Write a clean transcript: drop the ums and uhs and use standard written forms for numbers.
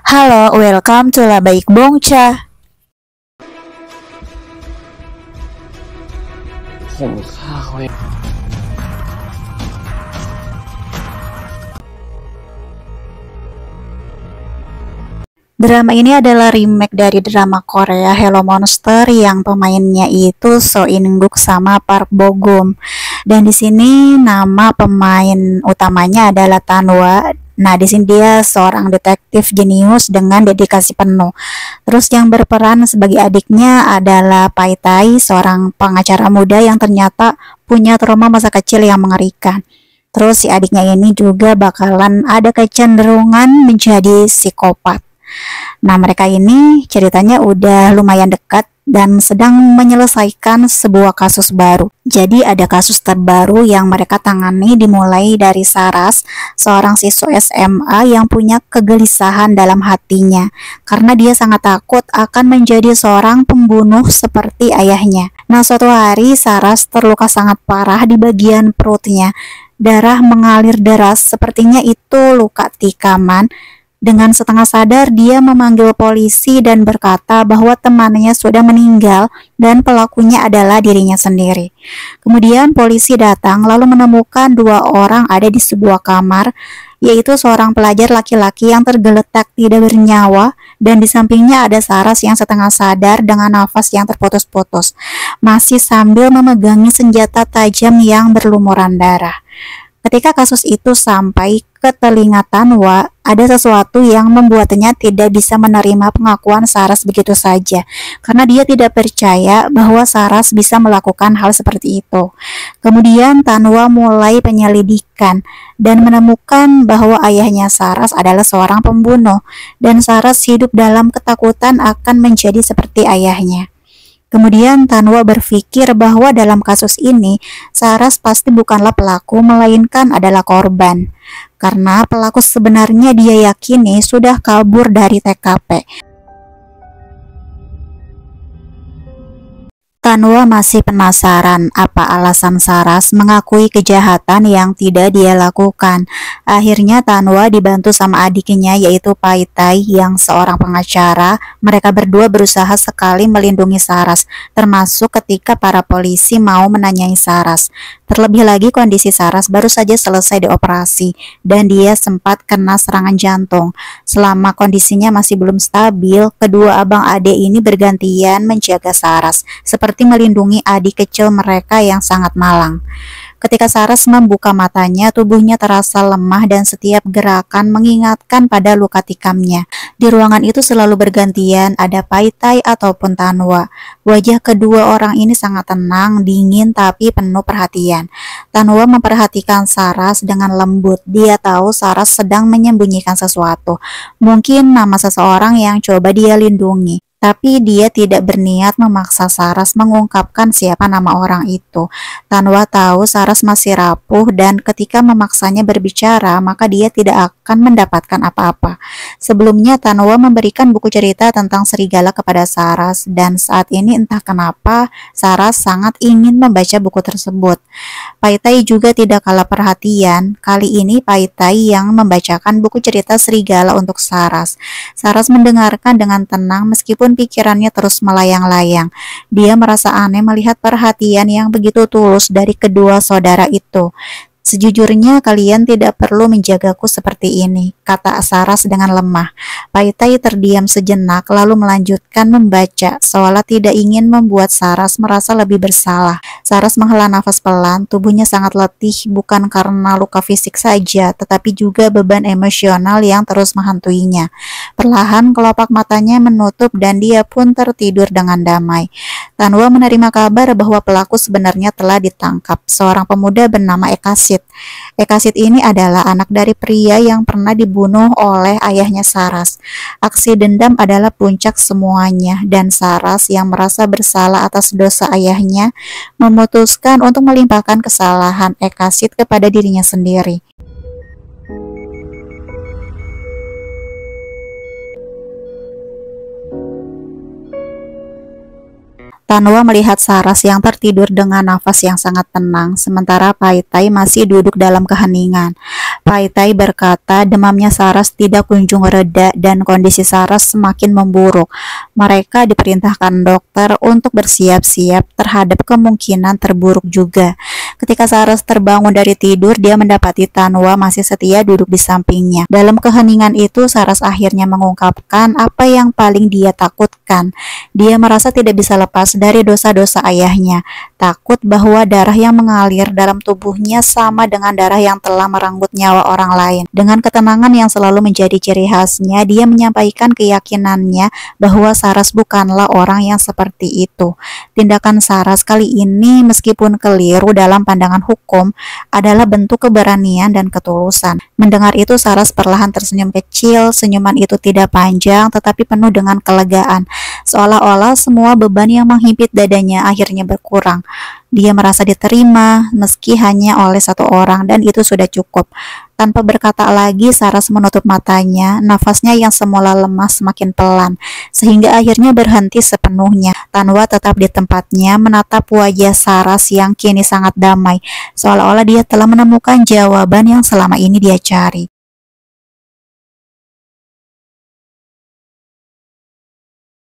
Halo, welcome to Labaik Bongcha. ผมฆ่าเขาเอง Drama ini adalah remake dari drama Korea Hello Monster yang pemainnya itu So In-guk sama Park Bo Gum. Dan di sini nama pemain utamanya adalah Tanwa. Nah, di sini dia seorang detektif jenius dengan dedikasi penuh. Terus yang berperan sebagai adiknya adalah Pai Tai, seorang pengacara muda yang ternyata punya trauma masa kecil yang mengerikan. Terus si adiknya ini juga bakalan ada kecenderungan menjadi psikopat. Nah, mereka ini ceritanya udah lumayan dekat dan sedang menyelesaikan sebuah kasus baru. Jadi ada kasus terbaru yang mereka tangani dimulai dari Saras, seorang siswa SMA yang punya kegelisahan dalam hatinya karena dia sangat takut akan menjadi seorang pembunuh seperti ayahnya. Nah, suatu hari Saras terluka sangat parah di bagian perutnya. Darah mengalir deras, sepertinya itu luka tikaman. Dengan setengah sadar, dia memanggil polisi dan berkata bahwa temannya sudah meninggal dan pelakunya adalah dirinya sendiri. Kemudian polisi datang lalu menemukan dua orang ada di sebuah kamar, yaitu seorang pelajar laki-laki yang tergeletak tidak bernyawa dan di sampingnya ada Saras yang setengah sadar dengan nafas yang terputus-putus, masih sambil memegangi senjata tajam yang berlumuran darah. Ketika kasus itu sampai ke telinga Tanwa, ada sesuatu yang membuatnya tidak bisa menerima pengakuan Saras begitu saja, karena dia tidak percaya bahwa Saras bisa melakukan hal seperti itu. Kemudian Tanwa mulai penyelidikan dan menemukan bahwa ayahnya Saras adalah seorang pembunuh, dan Saras hidup dalam ketakutan akan menjadi seperti ayahnya. Kemudian Tanwa berpikir bahwa dalam kasus ini, Saras pasti bukanlah pelaku, melainkan adalah korban. Karena pelaku sebenarnya dia yakini sudah kabur dari TKP. Tanwa masih penasaran apa alasan Saras mengakui kejahatan yang tidak dia lakukan. Akhirnya Tanwa dibantu sama adiknya yaitu Pai Tai yang seorang pengacara. Mereka berdua berusaha sekali melindungi Saras, termasuk ketika para polisi mau menanyai Saras. Terlebih lagi kondisi Saras baru saja selesai dioperasi dan dia sempat kena serangan jantung. Selama kondisinya masih belum stabil, kedua abang ade ini bergantian menjaga Saras, seperti melindungi adik kecil mereka yang sangat malang. Ketika Saras membuka matanya, tubuhnya terasa lemah dan setiap gerakan mengingatkan pada luka tikamnya. Di ruangan itu selalu bergantian ada Pai Tai ataupun Tanwa. Wajah kedua orang ini sangat tenang, dingin tapi penuh perhatian. Tanwa memperhatikan Saras dengan lembut. Dia tahu Saras sedang menyembunyikan sesuatu. Mungkin nama seseorang yang coba dia lindungi. Tapi dia tidak berniat memaksa Saras mengungkapkan siapa nama orang itu. Tanwa tahu Saras masih rapuh dan ketika memaksanya berbicara, maka dia tidak akan mendapatkan apa-apa. Sebelumnya Tanwa memberikan buku cerita tentang serigala kepada Saras dan saat ini entah kenapa Saras sangat ingin membaca buku tersebut. Pai Tai juga tidak kalah perhatian. Kali ini Pai Tai yang membacakan buku cerita serigala untuk Saras. Saras mendengarkan dengan tenang meskipun pikirannya terus melayang-layang. Dia merasa aneh melihat perhatian yang begitu tulus dari kedua saudara itu. Sejujurnya kalian tidak perlu menjagaku seperti ini, kata Saras dengan lemah. Pai Tai terdiam sejenak lalu melanjutkan membaca seolah tidak ingin membuat Saras merasa lebih bersalah. Saras menghela nafas pelan, tubuhnya sangat letih bukan karena luka fisik saja, tetapi juga beban emosional yang terus menghantuinya. Perlahan kelopak matanya menutup dan dia pun tertidur dengan damai. Tanwa menerima kabar bahwa pelaku sebenarnya telah ditangkap, seorang pemuda bernama Ekasit. Ekasit ini adalah anak dari pria yang pernah dibunuh oleh ayahnya Saras. Aksi dendam adalah puncak semuanya dan Saras yang merasa bersalah atas dosa ayahnya memutuskan untuk melimpahkan kesalahan Ekasit kepada dirinya sendiri. Tanwa melihat Saras yang tertidur dengan nafas yang sangat tenang, sementara Pai Tai masih duduk dalam keheningan. Paitai berkata demamnya Saras tidak kunjung reda dan kondisi Saras semakin memburuk. Mereka diperintahkan dokter untuk bersiap-siap terhadap kemungkinan terburuk juga. Ketika Saras terbangun dari tidur, dia mendapati Tanwa masih setia duduk di sampingnya. Dalam keheningan itu, Saras akhirnya mengungkapkan apa yang paling dia takutkan. Dia merasa tidak bisa lepas dari dosa-dosa ayahnya. Takut bahwa darah yang mengalir dalam tubuhnya sama dengan darah yang telah merenggut nyawa orang lain. Dengan ketenangan yang selalu menjadi ciri khasnya, dia menyampaikan keyakinannya bahwa Saras bukanlah orang yang seperti itu. Tindakan Saras kali ini meskipun keliru dalam pandangan hukum adalah bentuk keberanian dan ketulusan. Mendengar itu Saras perlahan tersenyum kecil. Senyuman itu tidak panjang tetapi penuh dengan kelegaan, seolah-olah semua beban yang menghimpit dadanya akhirnya berkurang. Dia merasa diterima meski hanya oleh satu orang dan itu sudah cukup. Tanpa berkata lagi, Saras menutup matanya. Nafasnya yang semula lemas semakin pelan, sehingga akhirnya berhenti sepenuhnya. Tanwa tetap di tempatnya, menatap wajah Saras yang kini sangat damai, seolah-olah dia telah menemukan jawaban yang selama ini dia cari.